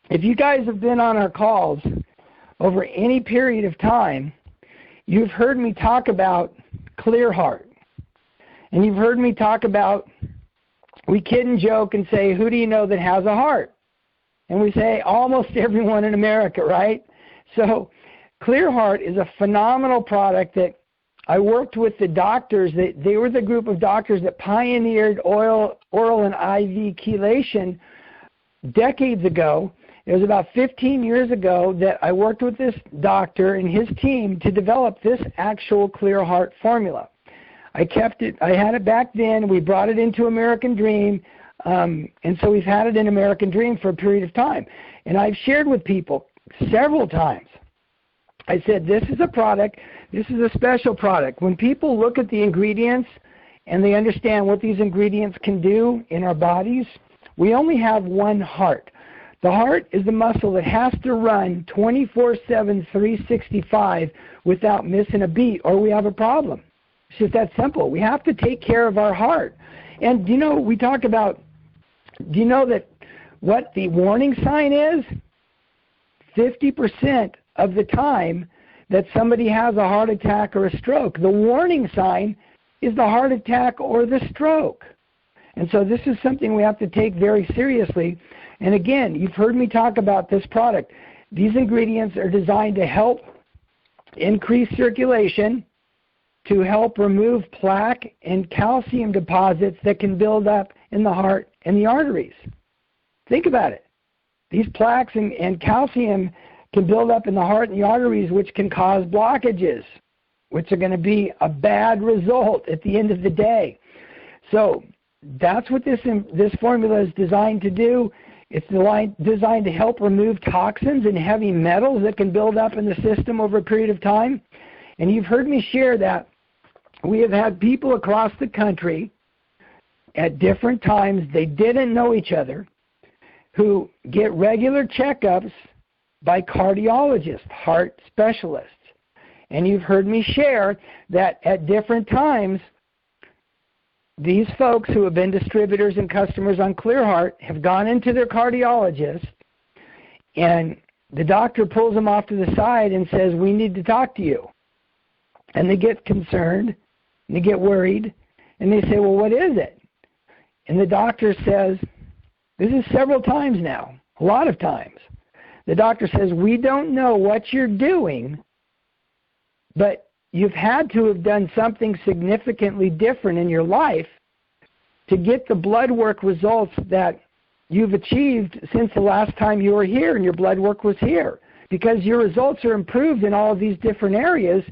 if you guys have been on our calls over any period of time, you've heard me talk about Clear Heart. And you've heard me talk about, we kid and joke and say, who do you know that has a heart? And we say, almost everyone in America, right? So Clear Heart is a phenomenal product that I worked with the doctors. They were the group of doctors that pioneered oral and IV chelation decades ago. It was about 15 years ago that I worked with this doctor and his team to develop this actual Clear Heart formula. I kept it. I had it back then. We brought it into American Dream, and so we've had it in American Dream for a period of time. And I've shared with people several times. I said, this is a product, this is a special product. When people look at the ingredients and they understand what these ingredients can do in our bodies, we only have one heart. The heart is the muscle that has to run 24/7, 365 without missing a beat, or we have a problem. It's just that simple. We have to take care of our heart. And we talk about, do you know that what the warning sign is? 50% of the time that somebody has a heart attack or a stroke, the warning sign is the heart attack or the stroke. And so this is something we have to take very seriously. And again, you've heard me talk about this product. These ingredients are designed to help increase circulation, to help remove plaque and calcium deposits that can build up in the heart and the arteries. Think about it. These plaques and calcium can build up in the heart and the arteries, which can cause blockages, which are going to be a bad result at the end of the day. So that's what this formula is designed to do. It's designed to help remove toxins and heavy metals that can build up in the system over a period of time. And you've heard me share that we have had people across the country at different times, they didn't know each other, who get regular checkups by cardiologists, heart specialists. And you've heard me share that at different times, these folks who have been distributors and customers on Clear Heart have gone into their cardiologist, and the doctor pulls them off to the side and says, we need to talk to you. And they get concerned, and they get worried, and they say, well, what is it? And the doctor says, this is several times now, a lot of times. The doctor says, we don't know what you're doing, but you've had to have done something significantly different in your life to get the blood work results that you've achieved since the last time you were here and your blood work was here. Because your results are improved in all of these different areas,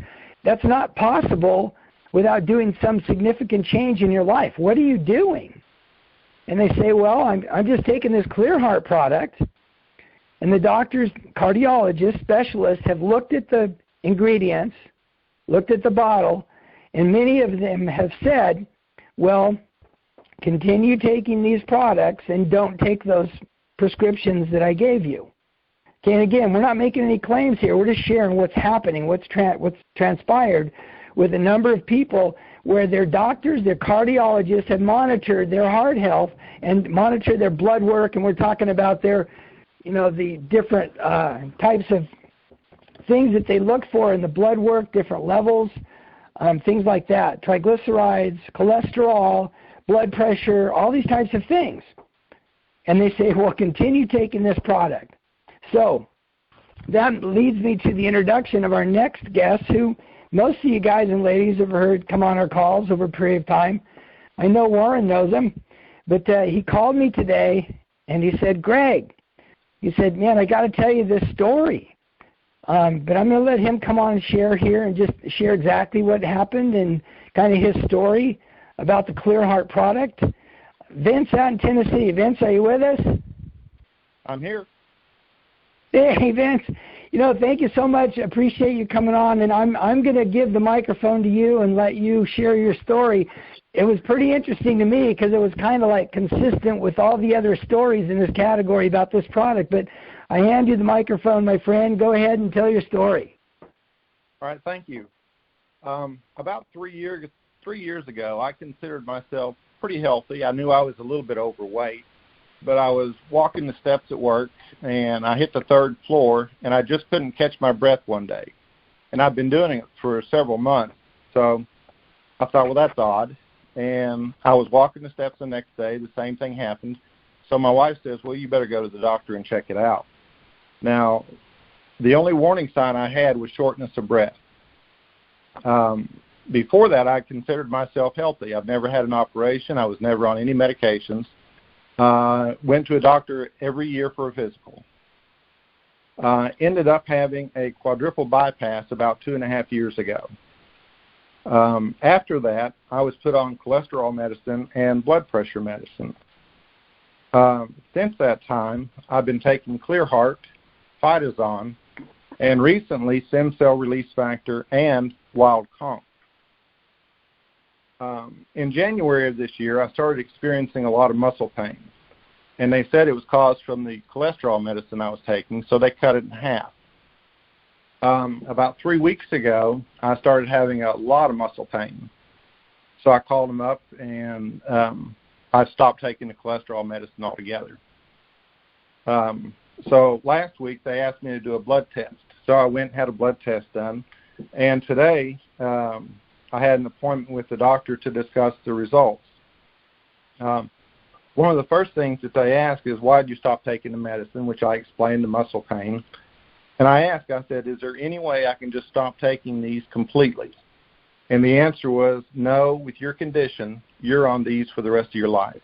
that's not possible without doing some significant change in your life. What are you doing? And they say, well, I'm just taking this Clear Heart product. And the doctors, cardiologists, specialists have looked at the ingredients, looked at the bottle, and many of them have said, well, continue taking these products and don't take those prescriptions that I gave you. Okay, and again, we're not making any claims here. We're just sharing what's happening, what's transpired with a number of people where their doctors, their cardiologists have monitored their heart health and monitored their blood work, and we're talking about their, the different types of things that they look for in the blood work, different levels, things like that, triglycerides, cholesterol, blood pressure, all these types of things. And they say, well, continue taking this product. So that leads me to the introduction of our next guest, who most of you guys and ladies have heard come on our calls over a period of time. I know Warren knows him, but he called me today and he said, Greg, he said, man, I got to tell you this story. But I'm going to let him come on and share here and just share exactly what happened and kind of his story about the Clear Heart product. Vince out in Tennessee. Vince, are you with us? I'm here. Hey, Vince. Thank you so much. Appreciate you coming on. And I'm going to give the microphone to you and let you share your story. It was pretty interesting to me because it was kind of like consistent with all the other stories in this category about this product. But I hand you the microphone, my friend. Go ahead and tell your story. All right, thank you. About 3 years ago, I considered myself pretty healthy. I knew I was a little bit overweight, but I was walking the steps at work, and I hit the third floor, and I just couldn't catch my breath one day. And I've been doing it for several months. So I thought, well, that's odd. And I was walking the steps the next day. The same thing happened. So my wife says, well, you better go to the doctor and check it out. Now, the only warning sign I had was shortness of breath. Before that, I considered myself healthy. I've never had an operation. I was never on any medications. Went to a doctor every year for a physical. Ended up having a quadruple bypass about 2.5 years ago. After that, I was put on cholesterol medicine and blood pressure medicine. Since that time, I've been taking ClearHeart, Phytazon, and recently stem cell release factor and Wild Conk. In January of this year, I started experiencing a lot of muscle pain, and they said it was caused from the cholesterol medicine I was taking, so they cut it in half. About 3 weeks ago, I started having a lot of muscle pain, so I called them up, and I stopped taking the cholesterol medicine altogether. So last week, they asked me to do a blood test, so I went and had a blood test done, and today I had an appointment with the doctor to discuss the results. One of the first things that they ask is, why did you stop taking the medicine, which I explained, the muscle pain. And I said, is there any way I can just stop taking these completely? And the answer was, no, with your condition, you're on these for the rest of your life.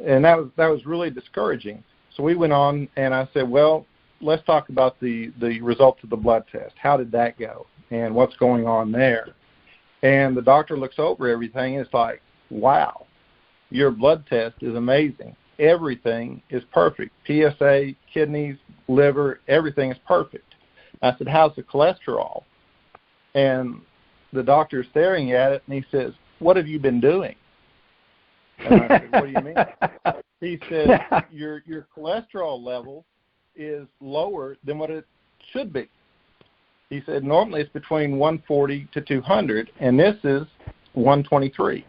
And that was really discouraging. So we went on, and I said, well, let's talk about the results of the blood test. How did that go? And what's going on there? And the doctor looks over everything, and it's like, wow, your blood test is amazing. Everything is perfect. PSA, kidneys, liver, everything is perfect. I said, how's the cholesterol? And the doctor's staring at it, and he says, what have you been doing? And I said, what do you mean? He said, your cholesterol level is lower than what it should be. He said, normally it's between 140 to 200, and this is 123.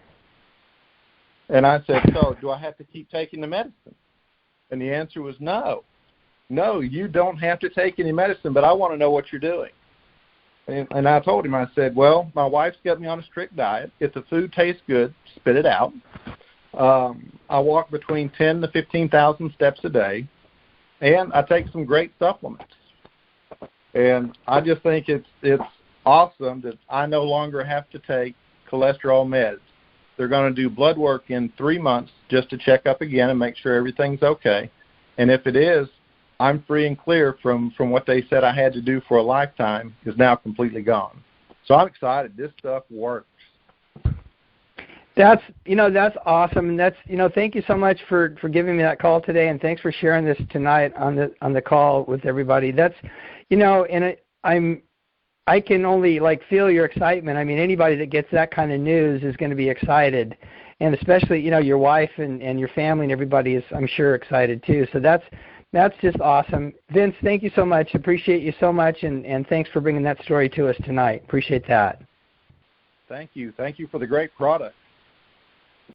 And I said, so do I have to keep taking the medicine? And the answer was no. No, you don't have to take any medicine, but I want to know what you're doing. And I told him, I said, well, my wife's got me on a strict diet. If the food tastes good, spit it out. I walk between 10 to 15,000 steps a day, and I take some great supplements. And I just think it's awesome that I no longer have to take cholesterol meds. They're going to do blood work in 3 months just to check up again and make sure everything's okay. And if it is, I'm free and clear from what they said I had to do for a lifetime is now completely gone. So I'm excited. This stuff works. That's awesome. And that's, thank you so much for giving me that call today. And thanks for sharing this tonight on the call with everybody. That's, and I can only feel your excitement. I mean, anybody that gets that kind of news is going to be excited. And especially, your wife and your family and everybody is, I'm sure, excited too. So that's just awesome. Vince, thank you so much. Appreciate you so much. And thanks for bringing that story to us tonight. Appreciate that. Thank you. Thank you for the great product.